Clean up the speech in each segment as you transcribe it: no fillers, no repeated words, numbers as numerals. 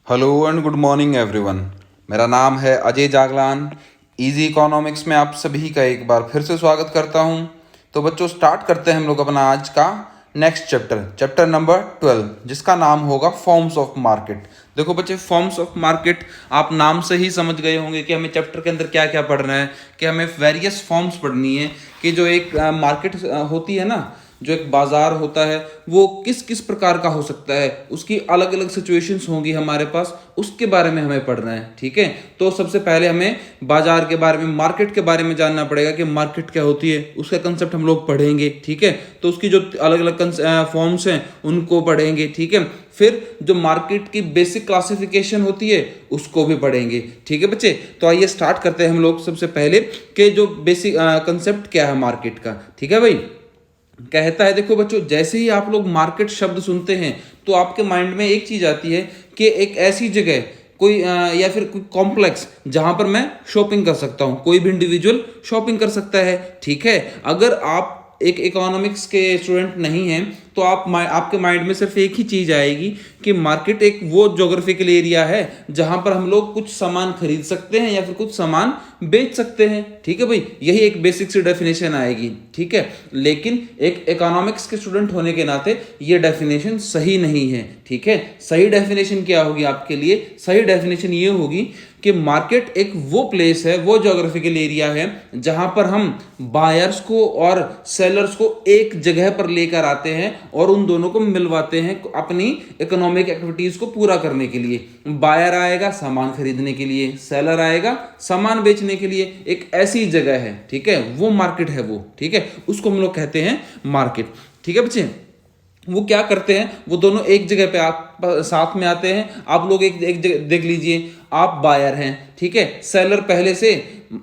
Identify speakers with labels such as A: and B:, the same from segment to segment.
A: Hello and good morning everyone. मेरा नाम है अजय जागलान। इजी इकोनॉमिक्स में आप सभी का एक बार फिर से स्वागत करता हूं। तो बच्चों, स्टार्ट करते हैं हम लोग अपना आज का नेक्स्ट चैप्टर नंबर 12, जिसका नाम होगा फॉर्म्स ऑफ मार्केट। देखो बच्चे, फॉर्म्स ऑफ मार्केट आप नाम से ही समझ गए होंगे कि हमें चैप्टर के अंदर क्या क्या पढ़ना है, कि हमें वेरियस फॉर्म्स पढ़नी है कि जो एक मार्केट होती है ना, जो एक बाजार होता है, वो किस किस प्रकार का हो सकता है, उसकी अलग अलग सिचुएशंस होंगी हमारे पास, उसके बारे में हमें पढ़ना है। ठीक है, तो सबसे पहले हमें बाजार के बारे में, मार्केट के बारे में जानना पड़ेगा कि मार्केट क्या होती है, उसका कंसेप्ट हम लोग पढ़ेंगे। ठीक है, तो उसकी जो अलग अलग फॉर्म्स हैं उनको पढ़ेंगे। ठीक है, फिर जो मार्केट की बेसिक क्लासिफिकेशन होती है उसको भी पढ़ेंगे। ठीक है बच्चे, तो आइए स्टार्ट करते हैं हम लोग सबसे पहले कि जो बेसिक कंसेप्ट क्या है मार्केट का। ठीक है भाई, कहता है, देखो बच्चों, जैसे ही आप लोग मार्केट शब्द सुनते हैं तो आपके माइंड में एक चीज आती है कि एक ऐसी जगह कोई या फिर कोई कॉम्प्लेक्स जहां पर मैं शॉपिंग कर सकता हूं, कोई भी इंडिविजुअल शॉपिंग कर सकता है। ठीक है, अगर आप एक इकोनॉमिक्स के स्टूडेंट नहीं हैं तो आपके माइंड में सिर्फ एक ही चीज आएगी कि मार्केट एक वो ज्योग्राफिकल एरिया है जहां पर हम लोग कुछ सामान खरीद सकते हैं या फिर कुछ सामान बेच सकते हैं। ठीक है भाई, यही एक बेसिक सी डेफिनेशन आएगी। ठीक है, लेकिन एक इकोनॉमिक्स के स्टूडेंट होने के नाते ये डेफिनेशन सही नहीं है। ठीक है, सही डेफिनेशन क्या होगी आपके लिए? सही डेफिनेशन ये होगी कि मार्केट एक वो प्लेस है, वो ज्योग्राफिकल एरिया है जहां पर हम बायर्स को और सेलर्स को एक जगह पर लेकर आते हैं और उन दोनों को मिलवाते हैं अपनी इकोनॉमिक एक्टिविटीज को पूरा करने के लिए। बायर आएगा सामान खरीदने के लिए, सेलर आएगा सामान बेचने के लिए। एक ऐसी जगह है, ठीक है, वो मार्केट है वो। ठीक है, उसको हम लोग कहते हैं मार्केट। ठीक है बच्चे, वो क्या करते हैं, वो दोनों एक जगह पे आप साथ में आते हैं। आप लोग एक जगह देख लीजिए, आप बायर हैं, ठीक है, सेलर पहले से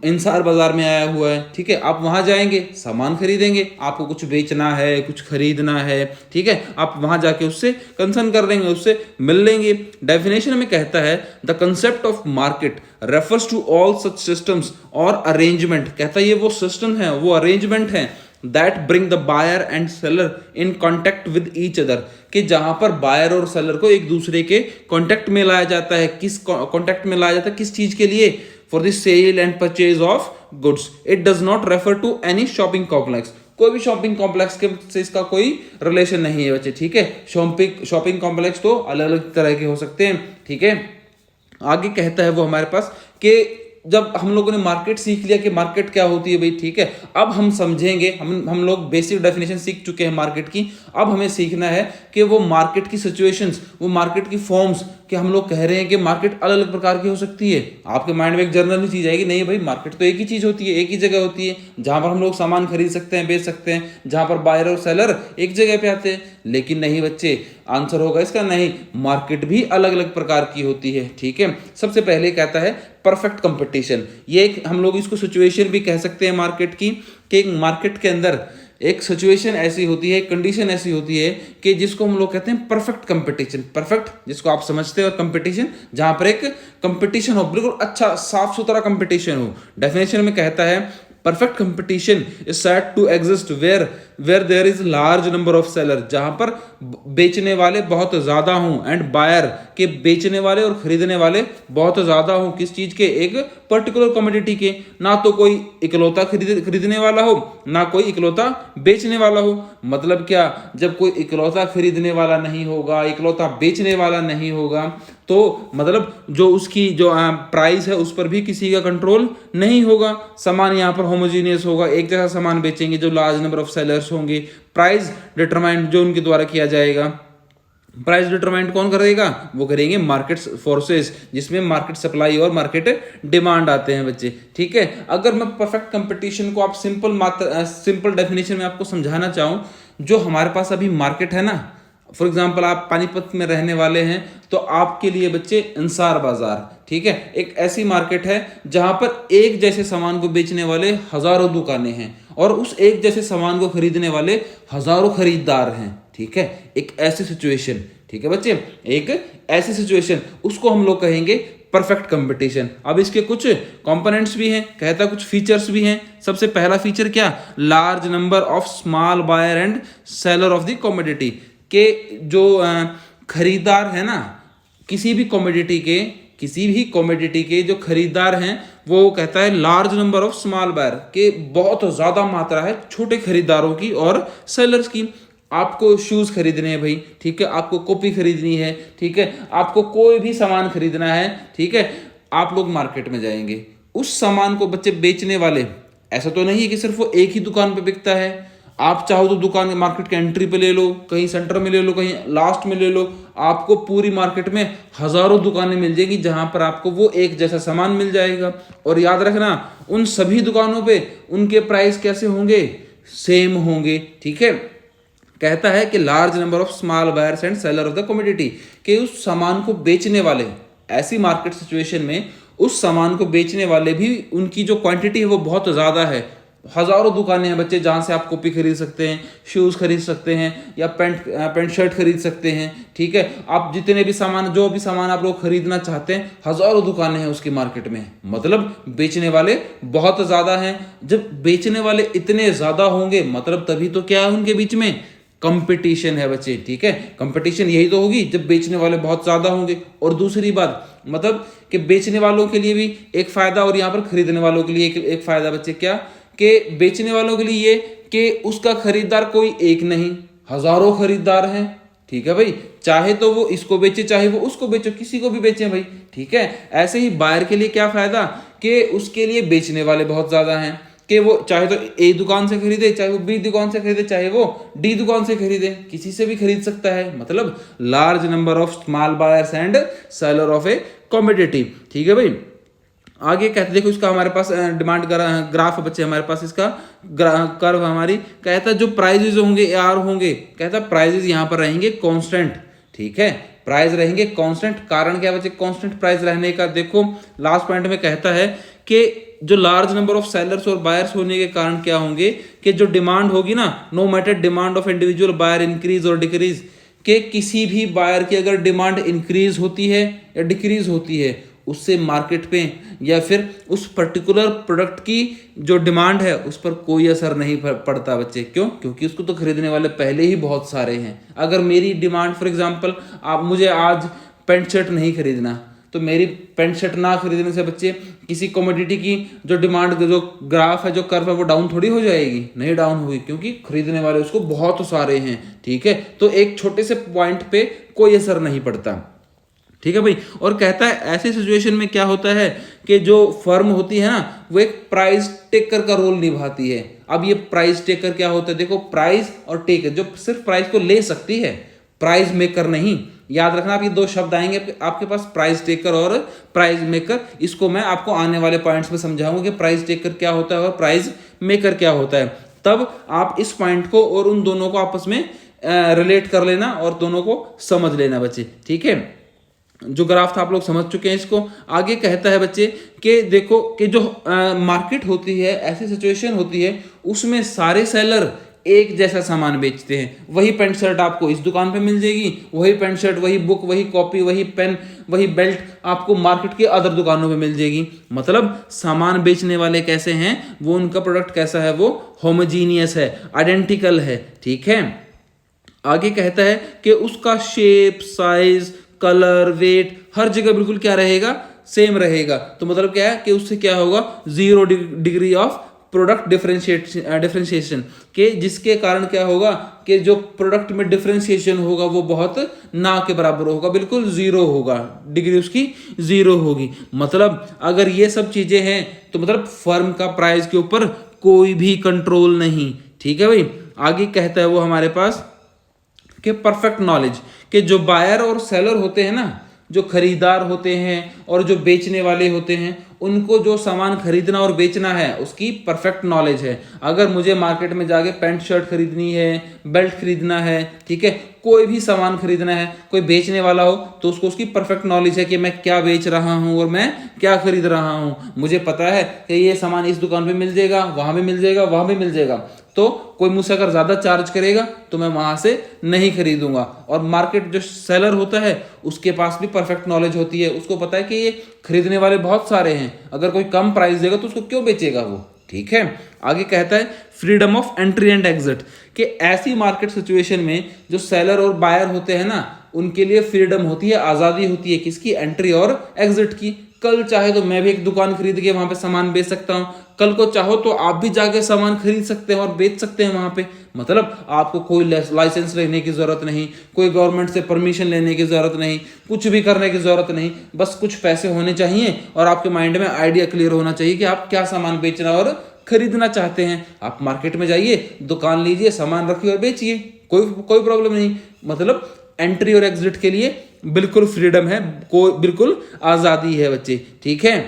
A: इंसार बाजार में आया हुआ है। ठीक है, आप वहां जाएंगे, सामान खरीदेंगे, आपको कुछ बेचना है, कुछ खरीदना है। ठीक है, आप वहां जाके उससे कंसर्न कर लेंगे, उससे मिल लेंगे। डेफिनेशन में कहता है, the concept of market refers to all such systems और अरेंजमेंट। कहता है ये वो सिस्टम है, वो अरेंजमेंट है that bring the buyer and seller in contact with each other, कि जहां पर बायर और सेलर को एक दूसरे के कांटेक्ट में लाया जाता है। किस कांटेक्ट में लाया जाता है, किस चीज के लिए? For the sale and purchase of goods. It does not refer to any shopping complex. कोई भी शॉपिंग कॉम्प्लेक्स के से इसका कोई रिलेशन नहीं है बच्चे। ठीक है, शॉपिंग कॉम्प्लेक्स तो अलग अलग तरह के हो सकते हैं। ठीक है, आगे कहता है वो हमारे पास कि जब हम लोगों ने मार्केट सीख लिया कि मार्केट क्या होती है भाई, ठीक है, अब हम समझेंगे, हम लोग बेसिक डेफिनेशन सीख चुके हैं मार्केट की। अब हमें सीखना है कि वो मार्केट की सिचुएशंस, वो मार्केट की फॉर्म्स, कि हम लोग कह रहे हैं कि मार्केट अलग अलग प्रकार की हो सकती है। आपके माइंड में एक जनरल चीज आएगी, नहीं भाई मार्केट तो एक ही चीज होती है, एक ही जगह होती है जहां पर हम लोग सामान खरीद सकते हैं, बेच सकते हैं, जहां पर बायर और सेलर एक जगह पे आते हैं। लेकिन नहीं बच्चे, आंसर होगा इसका नहीं, मार्केट भी अलग अलग प्रकार की होती है। ठीक है, सबसे पहले कहता है परफेक्ट कंपटीशन। ये एक हम लोग इसको सिचुएशन भी कह सकते हैं मार्केट की, कि मार्केट के अंदर एक सिचुएशन ऐसी होती है, कंडीशन ऐसी होती है कि जिसको हम लोग कहते हैं परफेक्ट कंपटीशन। परफेक्ट जिसको आप समझते हो, और कंपटीशन जहां पर एक कंपटीशन हो, बिल्कुल अच्छा साफ सुथरा कंपटीशन हो। डेफिनेशन में कहता है, perfect competition is said to exist where there is large number of seller, जहां पर बेचने वाले बहुत ज्यादा हों, एंड बायर के बेचने वाले और खरीदने वाले बहुत ज्यादा हों। किस चीज के? एक पर्टिकुलर कमोडिटी के। ना तो कोई इकलौता खरीदने वाला हो, ना कोई इकलौता बेचने वाला हो। मतलब क्या? जब कोई इकलौता खरीदने वाला नहीं होगा, इकलौता बेचने वाला नहीं होगा, तो मतलब जो उसकी जो प्राइस है उस पर भी किसी का कंट्रोल नहीं होगा। सामान यहाँ पर होमोजीनियस होगा, एक जैसा सामान बेचेंगे जो लार्ज नंबर ऑफ सेलर्स होंगे। प्राइस डिटरमाइंड जो उनके द्वारा किया जाएगा। प्राइस डिटरमाइंड कौन करेगा? वो करेंगे मार्केट फोर्सेस, जिसमें मार्केट सप्लाई और मार्केट डिमांड आते हैं बच्चे। ठीक है, अगर मैं परफेक्ट कंपटीशन को आप सिंपल डेफिनेशन में आपको समझाना चाहूँ, जो हमारे पास अभी मार्केट है ना, फॉर एग्जाम्पल आप पानीपत में रहने वाले हैं तो आपके लिए बच्चे इंसार बाजार, ठीक है, एक ऐसी मार्केट है जहां पर एक जैसे सामान को बेचने वाले हजारों दुकानें हैं और उस एक जैसे सामान को खरीदने वाले हजारों खरीदार हैं। ठीक है, एक ऐसी सिचुएशन। ठीक है बच्चे, एक ऐसी सिचुएशन, उसको हम लोग कहेंगे परफेक्ट कंपटीशन। अब इसके कुछ कंपोनेंट्स भी हैं, कहता कुछ फीचर्स भी हैं। सबसे पहला फीचर क्या? Large number of small buyer and seller of the commodity, के जो खरीदार है ना, किसी भी कॉमोडिटी के जो खरीदार हैं वो कहता है large number of small buyer के बहुत ज्यादा मात्रा है छोटे खरीदारों की और सेलर्स की। आपको शूज खरीदने हैं भाई, ठीक है, आपको कॉपी खरीदनी है, ठीक है, आपको कोई भी सामान खरीदना है, ठीक है, आप लोग मार्केट में जाएंगे। उस सामान को बच्चे बेचने वाले, ऐसा तो नहीं है कि सिर्फ वो एक ही दुकान पे बिकता है। आप चाहो तो दुकान मार्केट के एंट्री पे ले लो, कहीं सेंटर में ले लो, कहीं लास्ट में ले लो, आपको पूरी मार्केट में हजारों दुकानें मिल जाएगी जहां पर आपको वो एक जैसा सामान मिल जाएगा। और याद रखना उन सभी दुकानों पे उनके प्राइस कैसे होंगे, सेम होंगे, ठीक है। कहता है कि large number of small buyers and seller of the commodity, कि उस सामान को बेचने वाले, ऐसी मार्केट सिचुएशन में उस सामान को बेचने वाले भी उनकी जो क्वांटिटी है वो बहुत ज्यादा है। हजारों दुकानें हैं बच्चे जहां से आप कॉपी खरीद सकते हैं, शूज खरीद सकते हैं या पैंट शर्ट खरीद सकते हैं, ठीक है। आप जितने भी सामान, जो भी सामान आप लोग खरीदना चाहते हैं, हजारों दुकानें हैं उसकी मार्केट में, मतलब बेचने वाले बहुत ज्यादा हैं। जब बेचने वाले इतने ज्यादा होंगे मतलब तभी तो क्या है उनके बीच में कंपटीशन है बच्चे, ठीक है। कंपटीशन यही तो होगी जब बेचने वाले बहुत ज्यादा होंगे। और दूसरी बात मतलब कि बेचने वालों के लिए भी एक फायदा और यहाँ पर खरीदने वालों के लिए एक फायदा बच्चे, क्या कि बेचने वालों के लिए ये कि उसका खरीदार कोई एक नहीं, हजारों खरीदार हैं, ठीक है भाई। चाहे तो वो इसको बेचे, चाहे वो उसको बेचे, किसी को भी बेचे भाई, ठीक है। ऐसे ही बायर के लिए क्या फायदा कि उसके लिए बेचने वाले बहुत ज्यादा हैं, कि वो चाहे तो ए दुकान से खरीदे, चाहे वो बी दुकान से खरीदे, चाहे वो डी दुकान से खरीदे, किसी से भी खरीद सकता है। मतलब large number of small buyers and seller of A commodity, ठीक है भाई। आगे कहते देखो इसका हमारे पास डिमांड ग्राफ बच्चे, हमारे पास इसका कर्व हमारी कहता है जो प्राइजेज होंगे यार होंगे, कहता प्राइजेज यहाँ पर रहेंगे कांस्टेंट, ठीक है, प्राइस रहेंगे कांस्टेंट। कारण क्या बच्चे कांस्टेंट प्राइस रहने का, देखो लास्ट पॉइंट में कहता है कि जो लार्ज नंबर ऑफ सेलर्स और बायर्स होने के कारण क्या होंगे कि जो डिमांड होगी ना, no matter demand of individual buyer increase और डिक्रीज, कि किसी भी बायर की अगर डिमांड इंक्रीज होती है या डिक्रीज होती है उससे मार्केट पे या फिर उस पर्टिकुलर प्रोडक्ट की जो डिमांड है उस पर कोई असर नहीं पड़ता बच्चे। क्यों? क्योंकि उसको तो खरीदने वाले पहले ही बहुत सारे हैं। अगर मेरी डिमांड फॉर एग्जांपल, आप मुझे आज पैंट शर्ट नहीं खरीदना, तो मेरी पैंट शर्ट ना खरीदने से बच्चे किसी कमोडिटी की जो डिमांड, जो ग्राफ है, जो कर्व है, वो डाउन थोड़ी हो जाएगी, नहीं डाउन होगी, क्योंकि खरीदने वाले उसको बहुत सारे हैं, ठीक है। तो एक छोटे से पॉइंट पे कोई असर नहीं पड़ता, ठीक है भाई। और कहता है ऐसी सिचुएशन में क्या होता है कि जो फर्म होती है ना, वो एक प्राइस टेकर का रोल निभाती है। अब ये प्राइस टेकर क्या होता है, देखो प्राइस और टेकर, जो सिर्फ प्राइस को ले सकती है, प्राइस मेकर नहीं। याद रखना, आप ये दो शब्द आएंगे आपके पास, प्राइस टेकर और प्राइस मेकर। इसको मैं आपको आने वाले पॉइंट्स में समझाऊंगा कि प्राइस टेकर क्या होता है और प्राइस मेकर क्या होता है। तब आप इस पॉइंट को और उन दोनों को आपस में रिलेट कर लेना और दोनों को समझ लेना बच्चे, ठीक है। जो ग्राफ था आप लोग समझ चुके हैं इसको। आगे कहता है बच्चे कि देखो कि जो मार्केट होती है, ऐसी सिचुएशन होती है उसमें सारे सेलर एक जैसा सामान बेचते हैं। वही पैंट शर्ट आपको इस दुकान पे मिल जाएगी, वही पैंट शर्ट, वही बुक, वही कॉपी, वही पेन, वही बेल्ट आपको मार्केट के अदर दुकानों पे मिल जाएगी। मतलब सामान बेचने वाले कैसे हैं, वो उनका प्रोडक्ट कैसा है, वो होमोजीनियस है, आइडेंटिकल है, ठीक है। आगे कहता है कि उसका शेप, साइज, कलर, वेट हर जगह बिल्कुल क्या रहेगा, सेम रहेगा। तो मतलब क्या है कि उससे क्या होगा, 0 डिग्री ऑफ प्रोडक्ट डिफरेंशिएशन, के जिसके कारण क्या होगा कि जो प्रोडक्ट में डिफरेंशिएशन होगा वो बहुत ना के बराबर होगा, बिल्कुल 0 होगा, डिग्री उसकी 0 होगी। मतलब अगर ये सब चीजें हैं तो मतलब फर्म का प्राइस के ऊपर कोई भी कंट्रोल नहीं, ठीक है भाई। आगे कहता है वो हमारे पास कि परफेक्ट नॉलेज, कि जो बायर और सेलर होते हैं ना, जो खरीदार होते हैं और जो बेचने वाले होते हैं, उनको जो सामान खरीदना और बेचना है उसकी परफेक्ट नॉलेज है। अगर मुझे मार्केट में जाके पैंट शर्ट खरीदनी है, बेल्ट खरीदना है, ठीक है, कोई भी सामान खरीदना है, कोई बेचने वाला हो तो उसको उसकी परफेक्ट नॉलेज है कि मैं क्या बेच रहा हूं और मैं क्या खरीद रहा हूं। मुझे पता है कि ये सामान इस दुकान पे मिल जाएगा, वहां भी मिल जाएगा, वहां भी मिल जाएगा, तो कोई मुझसे अगर ज्यादा चार्ज करेगा तो मैं वहां से नहीं खरीदूंगा। और मार्केट जो सेलर होता है उसके पास भी परफेक्ट नॉलेज होती है, उसको पता है कि ये खरीदने वाले बहुत सारे हैं, अगर कोई कम प्राइस देगा तो उसको क्यों बेचेगा वो, ठीक है। आगे कहता है freedom of entry and exit, कि ऐसी मार्केट सिचुएशन में जो सेलर और बायर होते हैं ना, उनके लिए फ्रीडम होती है, आज़ादी होती है किसकी, एंट्री और एग्जिट की। कल चाहे तो मैं भी एक दुकान खरीद के वहां पे सामान बेच सकता हूं, कल को चाहो तो आप भी जाके सामान खरीद सकते हैं और बेच सकते हैं वहां पे। मतलब आपको कोई लाइसेंस लेने की जरूरत नहीं, कोई गवर्नमेंट से परमिशन लेने की जरूरत नहीं, कुछ भी करने की जरूरत नहीं, बस कुछ पैसे होने चाहिए और आपके माइंड में आइडिया क्लियर होना चाहिए कि आप क्या सामान बेचना और खरीदना चाहते हैं। आप मार्केट में जाइए, दुकान लीजिए, सामान रखिए और बेचिए, कोई कोई प्रॉब्लम नहीं। मतलब एंट्री और एग्जिट के लिए बिल्कुल फ्रीडम है, कोई बिल्कुल आजादी है बच्चे, ठीक है।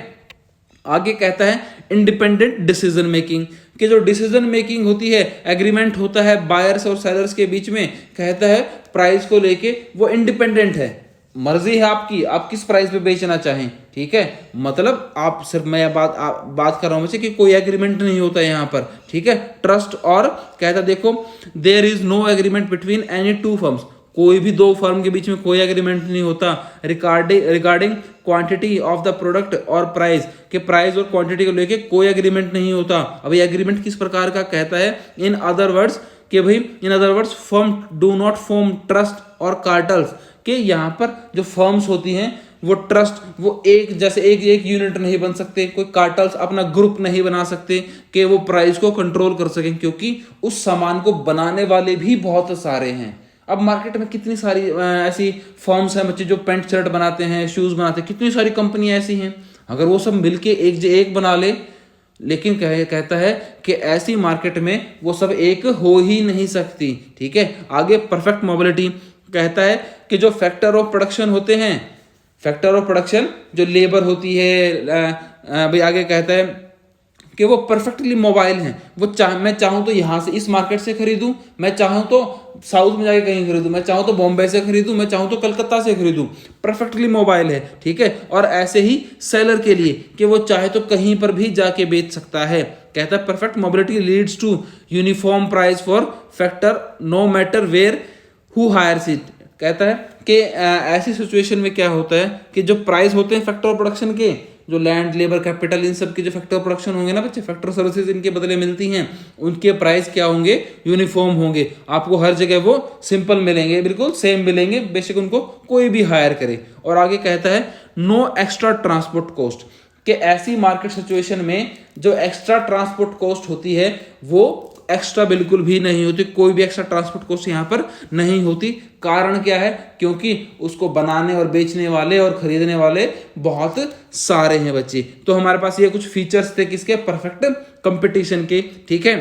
A: आगे कहता है इंडिपेंडेंट डिसीजन मेकिंग, कि जो डिसीजन मेकिंग होती है, एग्रीमेंट होता है बायर्स और सेलर्स के बीच में, कहता है प्राइस को लेके वो इंडिपेंडेंट है, मर्जी है आपकी, आप किस प्राइस पे बेचना चाहें, ठीक है। मतलब आप सिर्फ, मैं बात कर रहा हूं कि कोई एग्रीमेंट नहीं होता यहाँ पर, ठीक है। ट्रस्ट, और कहता देखो there is no agreement between any two firms, कोई भी दो फर्म के बीच में कोई एग्रीमेंट नहीं होता regarding quantity of the product और प्राइस, के प्राइस और क्वांटिटी को लेके कोई एग्रीमेंट नहीं होता। अभी एग्रीमेंट किस प्रकार का, कहता है in other words firm do not form trust और कार्टल्स, के यहाँ पर जो फर्म्स होती हैं वो ट्रस्ट, वो एक यूनिट नहीं बन सकते, कोई कार्टल्स अपना ग्रुप नहीं बना सकते कि वो प्राइस को कंट्रोल कर सकें, क्योंकि उस सामान को बनाने वाले भी बहुत सारे हैं। अब मार्केट में कितनी सारी ऐसी फर्म्स हैं बच्चे जो पैंट शर्ट बनाते हैं, शूज बनाते हैं, कितनी सारी कंपनियां ऐसी हैं। अगर वो सब मिलके एक बना ले, लेकिन कहता है कि ऐसी मार्केट में वो सब एक हो ही नहीं सकती, ठीक है। आगे परफेक्ट मोबिलिटी, कहता है कि जो फैक्टर ऑफ प्रोडक्शन होते हैं, फैक्टर ऑफ प्रोडक्शन जो लेबर होती है, भाई आगे कहता है कि वो परफेक्टली मोबाइल हैं। मैं चाहूँ तो यहाँ से इस मार्केट से खरीदूं, मैं चाहूँ तो साउथ में जाके कहीं खरीदूं, मैं चाहूँ तो बॉम्बे से खरीदूं, मैं चाहूँ तो कलकत्ता से खरीदूं, परफेक्टली मोबाइल है, ठीक है। और ऐसे ही सेलर के लिए कि वो चाहे तो कहीं पर भी जाके बेच सकता है। कहता है perfect mobility leads to uniform price for factor no matter where who hires it. कहता है कि ऐसी सिचुएशन में क्या होता है कि जो प्राइस होते हैं फैक्टर ऑफ प्रोडक्शन के, जो लैंड, लेबर, कैपिटल, इन सब के जो फैक्टर ऑफ प्रोडक्शन होंगे ना बच्चे, फैक्टर सर्विसेज इनके बदले मिलती हैं, उनके प्राइस क्या होंगे, यूनिफॉर्म होंगे। आपको हर जगह वो सिंपल मिलेंगे, बिल्कुल सेम मिलेंगे, बेशक उनको कोई भी हायर करे। और आगे कहता है नो एक्स्ट्रा ट्रांसपोर्ट कॉस्ट, कि ऐसी मार्केट सिचुएशन में जो एक्स्ट्रा ट्रांसपोर्ट कॉस्ट होती है वो एक्स्ट्रा बिल्कुल भी नहीं होती, कोई भी एक्स्ट्रा ट्रांसपोर्ट कॉस्ट यहाँ पर नहीं होती। कारण क्या है, क्योंकि उसको बनाने और बेचने वाले और खरीदने वाले बहुत सारे हैं बच्चे। तो हमारे पास ये कुछ फीचर्स थे किसके, परफेक्ट कंपटीशन के, ठीक है।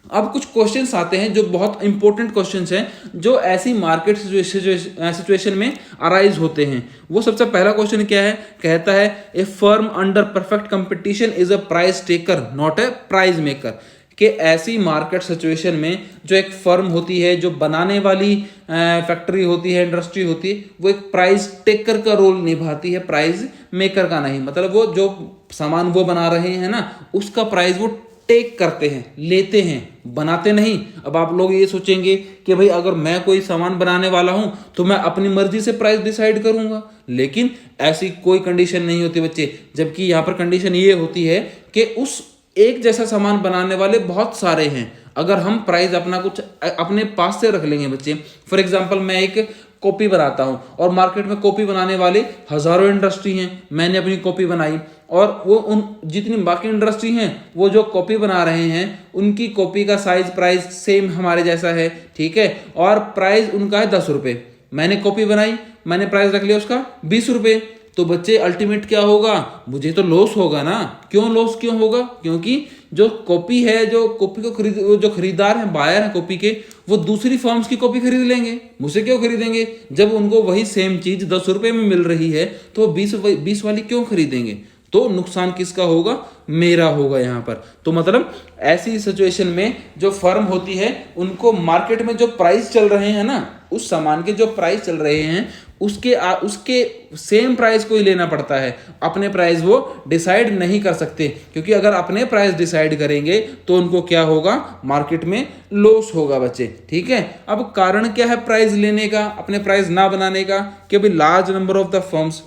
A: अब कुछ क्वेश्चंस आते हैं जो बहुत इंपॉर्टेंट क्वेश्चंस हैं, जो ऐसी मार्केट सिचुएशन में अराइज होते हैं। वो सबसे पहला क्वेश्चन क्या है, कहता है a firm under perfect competition is a price taker not a price maker, कि ऐसी मार्केट सिचुएशन में जो एक फर्म होती है, जो बनाने वाली फैक्ट्री होती है, इंडस्ट्री होती है, वो एक प्राइस टेकर का रोल निभाती है, प्राइस मेकर का नहीं। मतलब वो जो सामान वो बना रहे हैं ना, उसका प्राइस वो टेक करते हैं, लेते हैं, बनाते नहीं। अब आप लोग ये सोचेंगे कि भाई अगर मैं कोई सामान बनाने वाला हूं तो मैं अपनी मर्जी से प्राइस डिसाइड करूंगा, लेकिन ऐसी कोई कंडीशन नहीं होती बच्चे। जबकि यहाँ पर कंडीशन ये होती है कि उस एक जैसा सामान बनाने वाले बहुत सारे हैं। अगर हम प्राइस अपना कुछ अपने पास से रख लेंगे बच्चे, फॉर एग्जांपल मैं एक कॉपी बनाता हूं और मार्केट में कॉपी बनाने वाले हजारों इंडस्ट्री हैं, मैंने अपनी कॉपी बनाई और वो उन जितनी बाकी इंडस्ट्री हैं वो जो कॉपी बना रहे हैं उनकी कॉपी का साइज प्राइस सेम हमारे जैसा है, ठीक है, और प्राइस उनका है 10 रुपये। मैंने कॉपी बनाई, मैंने प्राइस रख लिया उसका 20 रुपये। तो बच्चे अल्टीमेट क्या होगा, मुझे तो लॉस होगा ना। क्यों लॉस क्यों होगा, क्योंकि जो कॉपी है, जो कॉपी को जो खरीदार हैं, बायर हैं कॉपी के, वो दूसरी फर्म्स की कॉपी खरीद लेंगे। मुझसे क्यों खरीदेंगे, जब उनको वही सेम चीज 10 रुपये में मिल रही है तो 20 वाली क्यों खरीदेंगे। तो नुकसान किसका होगा, मेरा होगा यहाँ पर। तो मतलब ऐसी सिचुएशन में जो फर्म होती है उनको मार्केट में जो प्राइस चल रहे हैं ना, उस सामान के जो प्राइस चल रहे हैं उसके सेम प्राइस को ही लेना पड़ता है। अपने प्राइस वो डिसाइड नहीं कर सकते, क्योंकि अगर अपने प्राइस डिसाइड करेंगे तो उनको क्या होगा, मार्केट में लॉस होगा बच्चे, ठीक है। अब कारण क्या है प्राइस लेने का, अपने प्राइस ना बनाने का, कि भाई large number of the firms,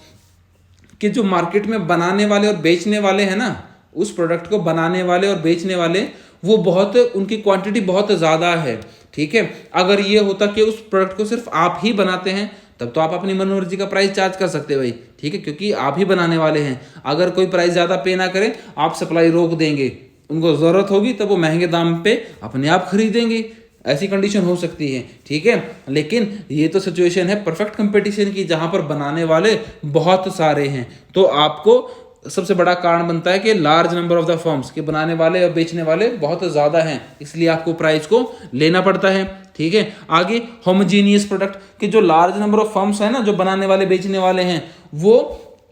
A: कि जो मार्केट में बनाने वाले और बेचने वाले हैं ना, उस प्रोडक्ट को बनाने वाले और बेचने वाले वो बहुत, उनकी क्वांटिटी बहुत ज़्यादा है, ठीक है। अगर ये होता कि उस प्रोडक्ट को सिर्फ आप ही बनाते हैं तब तो आप अपनी मनमर्जी का प्राइस चार्ज कर सकते हैं भाई, ठीक है, क्योंकि आप ही बनाने वाले हैं। अगर कोई प्राइस ज़्यादा पे ना करे, आप सप्लाई रोक देंगे, उनको ज़रूरत होगी तब वो महंगे दाम पे अपने आप खरीदेंगे, ऐसी कंडीशन हो सकती है, ठीक है। लेकिन ये तो सिचुएशन है परफेक्ट कंपटीशन की, जहां पर बनाने वाले बहुत सारे हैं। तो आपको सबसे बड़ा कारण बनता है कि large number of the firms के बनाने वाले और बेचने वाले बहुत ज़्यादा हैं, इसलिए आपको प्राइस को लेना पड़ता है, ठीक है। आगे होमोजीनियस प्रोडक्ट के जो लार्ज नंबर ऑफ फर्म्स है ना, जो बनाने वाले बेचने वाले हैं, वो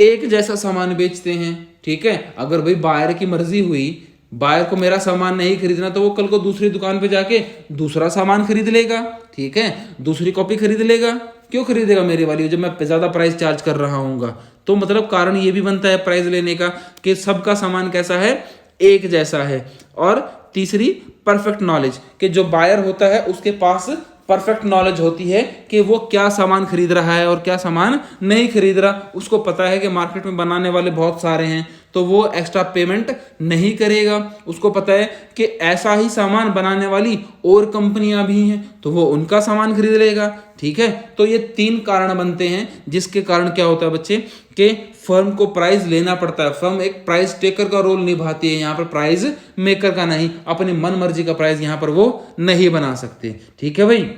A: एक जैसा सामान बेचते हैं, ठीक है। अगर भाई बायर की मर्जी हुई, बायर को मेरा सामान नहीं खरीदना, तो वो कल को दूसरी दुकान पे जाके दूसरा सामान खरीद लेगा, ठीक है, दूसरी कॉपी खरीद लेगा। क्यों खरीदेगा मेरी वाली जब मैं ज़्यादा प्राइस चार्ज कर रहा हूँगा? तो मतलब कारण ये भी बनता है प्राइस लेने का कि सबका सामान कैसा है, एक जैसा है। और तीसरी परफेक्ट नॉलेज, कि जो बायर होता है उसके पास परफेक्ट नॉलेज होती है कि वो क्या सामान खरीद रहा है और क्या सामान नहीं खरीद रहा। उसको पता है कि मार्केट में बनाने वाले बहुत सारे हैं, तो वो एक्स्ट्रा पेमेंट नहीं करेगा। उसको पता है कि ऐसा ही सामान बनाने वाली और कंपनियां भी हैं, तो वो उनका सामान खरीद लेगा, ठीक है। तो ये 3 कारण बनते हैं जिसके कारण क्या होता है बच्चे, कि फर्म को प्राइस लेना पड़ता है। फर्म एक प्राइस टेकर का रोल निभाती है, यहाँ पर प्राइस मेकर का नहीं। अपनी मन मर्जी का प्राइस यहाँ पर वो नहीं बना सकते, ठीक है भाई।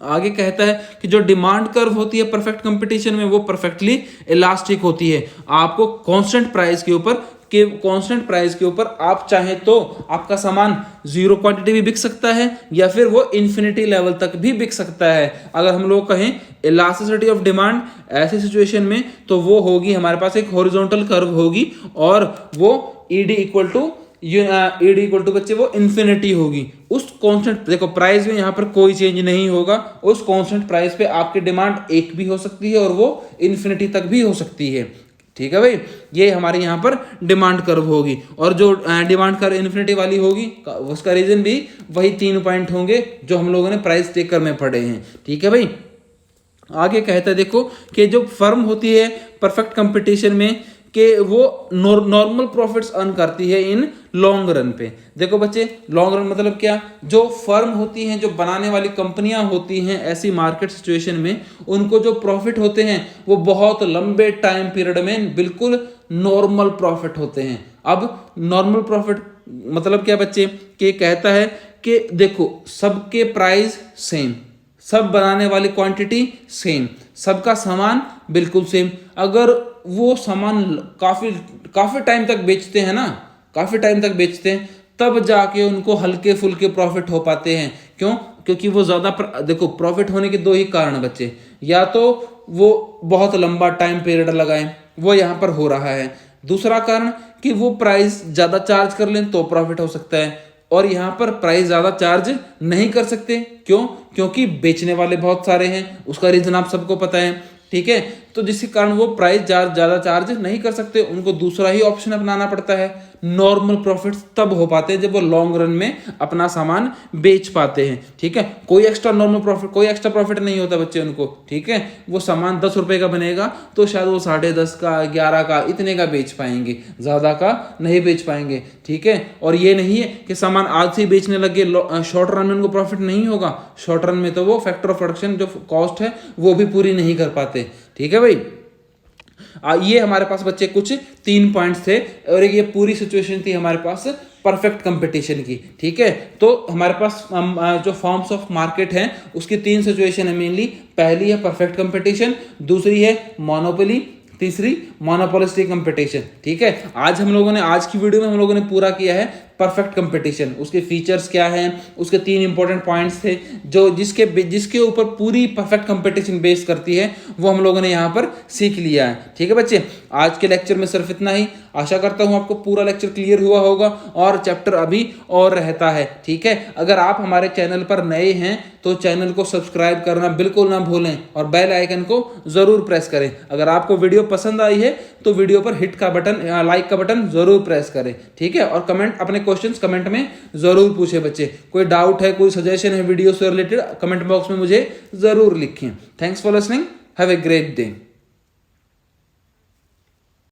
A: आगे कहता है कि जो डिमांड कर्व होती है परफेक्ट कंपटीशन में, वो परफेक्टली इलास्टिक होती है। आपको कांस्टेंट प्राइस के ऊपर आप चाहे तो आपका सामान 0 क्वांटिटी भी बिक सकता है, या फिर वो इन्फिनिटी लेवल तक भी बिक सकता है। अगर हम लोग कहें इलास्टिसिटी ऑफ डिमांड, ऐसी सिचुएशन में तो वो होगी हमारे पास एक हॉरिजॉन्टल कर्व होगी, और वो ईडी इक्वल टू बच्चे वो इन्फिनिटी होगी। उस कांस्टेंट, देखो प्राइस में यहाँ पर कोई चेंज नहीं होगा, उस कांस्टेंट प्राइस पे आपकी डिमांड 1 भी हो सकती है और वो इन्फिनिटी तक भी हो सकती है, ठीक है भाई। ये हमारे यहाँ पर डिमांड कर्व होगी, और जो डिमांड कर्व इन्फिनिटी वाली होगी उसका रीजन भी वही 3 पॉइंट होंगे जो हम लोगों ने प्राइस टेकर में पढ़े हैं, ठीक है भाई। आगे कहता है देखो कि जो फर्म होती है परफेक्ट कंपटीशन में, कि वो नॉर्मल प्रॉफिट्स अर्न करती है इन लॉन्ग रन पे। देखो बच्चे, लॉन्ग रन मतलब क्या, जो फर्म होती हैं, जो बनाने वाली कंपनियां होती हैं, ऐसी मार्केट सिचुएशन में उनको जो प्रॉफिट होते हैं वो बहुत लंबे टाइम पीरियड में बिल्कुल नॉर्मल प्रॉफिट होते हैं। अब नॉर्मल प्रॉफिट मतलब क्या बच्चे, कि कहता है कि देखो सबके प्राइस सेम, सब बनाने वाली क्वांटिटी सेम, सबका सामान बिल्कुल सेम। अगर वो सामान काफी टाइम तक बेचते हैं ना, काफी टाइम तक बेचते हैं, तब जाके उनको हल्के फुल्के प्रॉफिट हो पाते हैं। क्यों? क्योंकि वो ज्यादा देखो प्रॉफिट होने के 2 ही कारण बच्चे, या तो वो बहुत लंबा टाइम पीरियड लगाएं, वो यहाँ पर हो रहा है। दूसरा कारण कि वो प्राइस ज्यादा चार्ज कर लें तो प्रॉफिट हो सकता है, और यहाँ पर प्राइस ज्यादा चार्ज नहीं कर सकते। क्यों? क्योंकि बेचने वाले बहुत सारे हैं, उसका रीजन आप सबको पता है, ठीक है। तो जिसके कारण वो प्राइस ज्यादा चार्ज नहीं कर सकते, उनको दूसरा ही ऑप्शन अपनाना पड़ता है। नॉर्मल प्रॉफिट्स तब हो पाते हैं जब वो लॉन्ग रन में अपना सामान बेच पाते हैं, ठीक है। कोई एक्स्ट्रा प्रॉफिट नहीं होता बच्चे उनको, ठीक है। वो सामान 10 रुपए का बनेगा तो शायद वो 10.5 का, 11 का, इतने का बेच पाएंगे, ज्यादा का नहीं बेच पाएंगे, ठीक है। और ये नहीं है कि सामान आज से ही बेचने लगे, शॉर्ट रन में उनको प्रॉफिट नहीं होगा। शॉर्ट रन में तो वो फैक्टर ऑफ प्रोडक्शन जो कॉस्ट है वो भी पूरी नहीं कर पाते, ठीक है भाई। ये हमारे पास बच्चे कुछ 3 पॉइंट्स थे, और ये पूरी सिचुएशन थी हमारे पास परफेक्ट कंपटीशन की, ठीक है। तो हमारे पास जो फॉर्म्स ऑफ मार्केट हैं उसकी 3 सिचुएशन है मेनली। पहली है परफेक्ट कंपटीशन, दूसरी है मोनोपोली, तीसरी मोनोपोलिस्टिक कंपटीशन, ठीक है। आज की वीडियो में हम लोगों ने पूरा किया है परफेक्ट कंपटीशन, उसके फीचर्स क्या हैं, उसके 3 इंपॉर्टेंट पॉइंट्स थे जो जिसके ऊपर पूरी परफेक्ट कंपटीशन बेस करती है, वो हम लोगों ने यहाँ पर सीख लिया है, ठीक है बच्चे। आज के लेक्चर में सिर्फ इतना ही। आशा करता हूँ आपको पूरा लेक्चर क्लियर हुआ होगा, और चैप्टर अभी और रहता है, ठीक है। अगर आप हमारे चैनल पर नए हैं तो चैनल को सब्सक्राइब करना बिल्कुल ना भूलें, और बेल आइकन को जरूर प्रेस करें। अगर आपको वीडियो पसंद आई है तो वीडियो पर हिट का बटन, लाइक का बटन जरूर प्रेस करें, ठीक है। और अपने क्वेश्चंस कमेंट में जरूर पूछे बच्चे। कोई डाउट है, कोई सजेशन है वीडियो से रिलेटेड, कमेंट बॉक्स में मुझे जरूर लिखें। Thanks for listening, have a great day.